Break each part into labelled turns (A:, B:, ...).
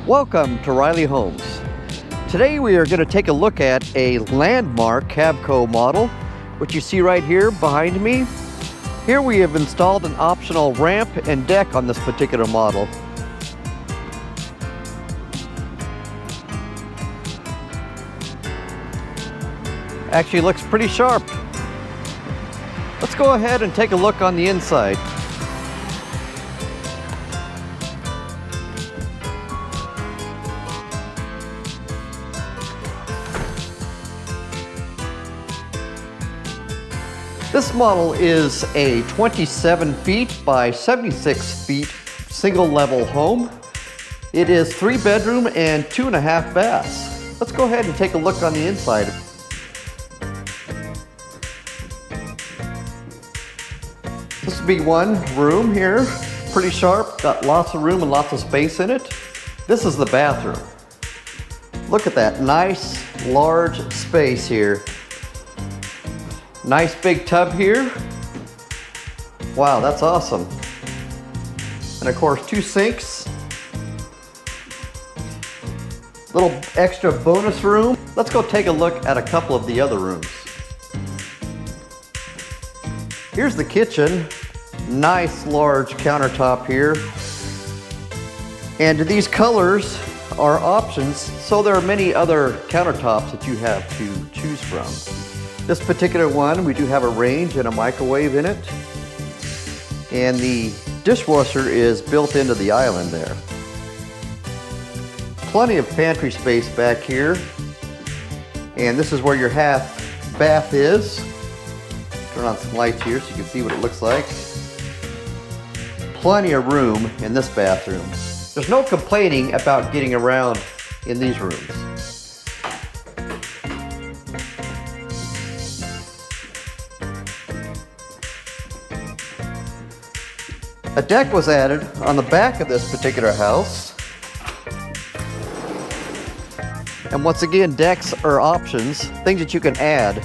A: Welcome to Riley Homes. Today we are going to take a look at a landmark Cavco model, which you see right here behind me. Here we have installed an optional ramp and deck on this particular model. Actually looks pretty sharp. Let's go ahead and take a look on the inside. This model is a 27 feet by 76 feet single level home. It is 3 bedroom and 2.5 baths. Let's go ahead and take a look on the inside. This would be one room here, pretty sharp, got lots of room and lots of space in it. This is the bathroom. Look at that nice large space here. Nice big tub here. Wow, that's awesome. And of course, 2 sinks. Little extra bonus room. Let's go take a look at a couple of the other rooms. Here's the kitchen. Nice large countertop here. And these colors are options, so there are many other countertops that you have to choose from. This particular one, we do have a range and a microwave in it. And the dishwasher is built into the island there. Plenty of pantry space back here. And this is where your half bath is. Turn on some lights here so you can see what it looks like. Plenty of room in this bathroom. There's no complaining about getting around in these rooms. A deck was added on the back of this particular house. And once again, decks are options, things that you can add.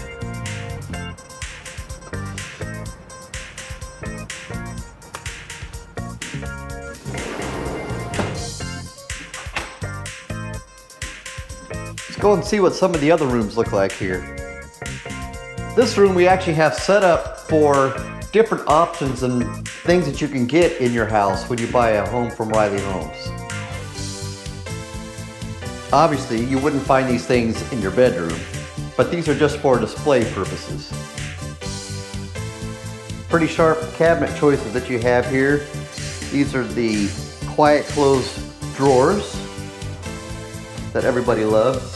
A: Let's go and see what some of the other rooms look like here. This room we actually have set up for different options and things that you can get in your house when you buy a home from Riley Homes. Obviously, you wouldn't find these things in your bedroom, but these are just for display purposes. Pretty sharp cabinet choices that you have here. These are the quiet closed drawers that everybody loves.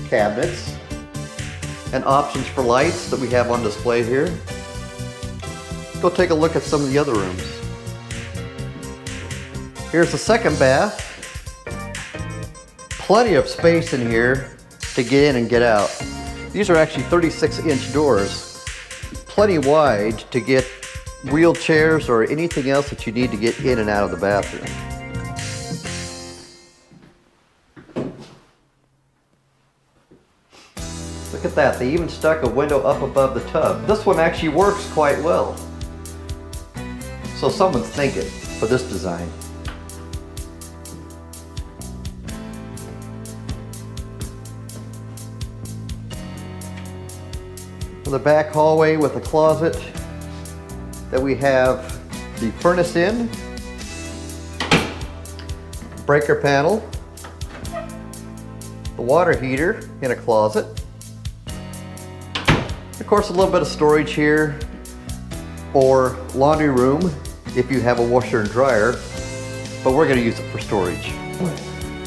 A: Cabinets. And options for lights that we have on display here. Let's go take a look at some of the other rooms. Here's the second bath. Plenty of space in here to get in and get out. These are actually 36-inch doors. Plenty wide to get wheelchairs or anything else that you need to get in and out of the bathroom. Look at that, they even stuck a window up above the tub. This one actually works quite well. So someone's thinking for this design. For the back hallway with a closet that we have the furnace in, breaker panel, the water heater in a closet. Of course, a little bit of storage here or laundry room if you have a washer and dryer, but we're going to use it for storage.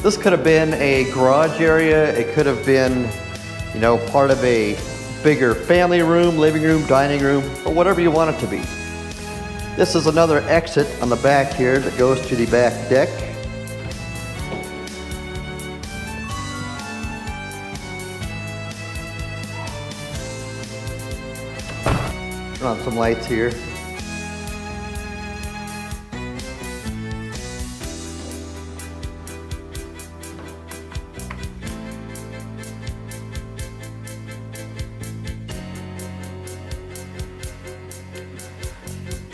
A: This could have been a garage area. It could have been, you know, part of a bigger family room, living room, dining room, or whatever you want it to be. This is another exit on the back here that goes to the back deck. Turn on some lights here.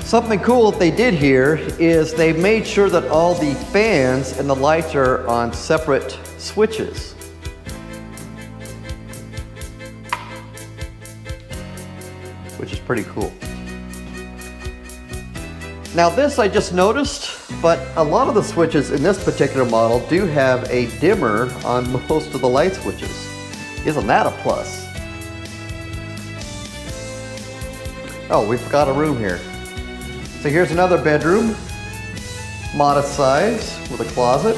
A: Something cool that they did here is they made sure that all the fans and the lights are on separate switches. Which is pretty cool. Now this I just noticed, but a lot of the switches in this particular model do have a dimmer on most of the light switches. Isn't that a plus? Oh, we forgot a room here. So here's another bedroom, modest size with a closet.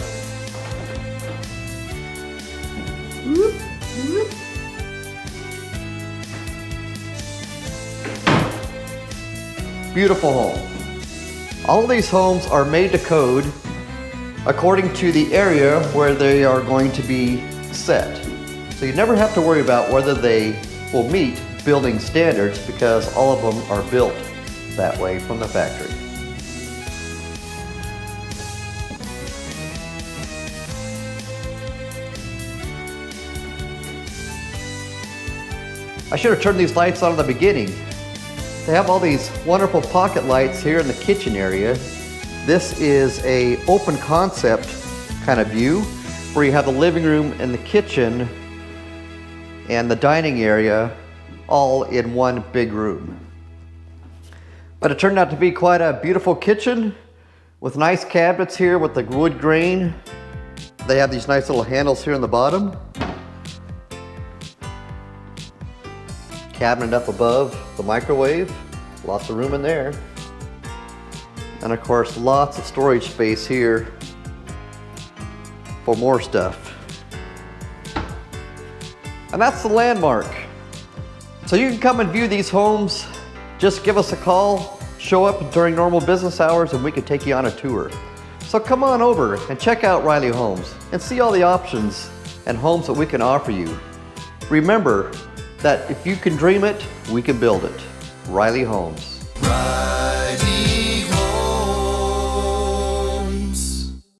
A: Beautiful home. All of these homes are made to code according to the area where they are going to be set. So you never have to worry about whether they will meet building standards because all of them are built that way from the factory. I should have turned these lights on in the beginning. They have all these wonderful pocket lights here in the kitchen area. This is a open concept kind of view where you have the living room and the kitchen and the dining area all in one big room. But it turned out to be quite a beautiful kitchen with nice cabinets here with the wood grain. They have these nice little handles here on the bottom. Cabinet up above the microwave, lots of room in there. And of course, lots of storage space here for more stuff. And that's the landmark. So you can come and view these homes. Just give us a call, show up during normal business hours, and we can take you on a tour. So come on over and check out Riley Homes and see all the options and homes that we can offer you. Remember that if you can dream it, we can build it. Riley Homes.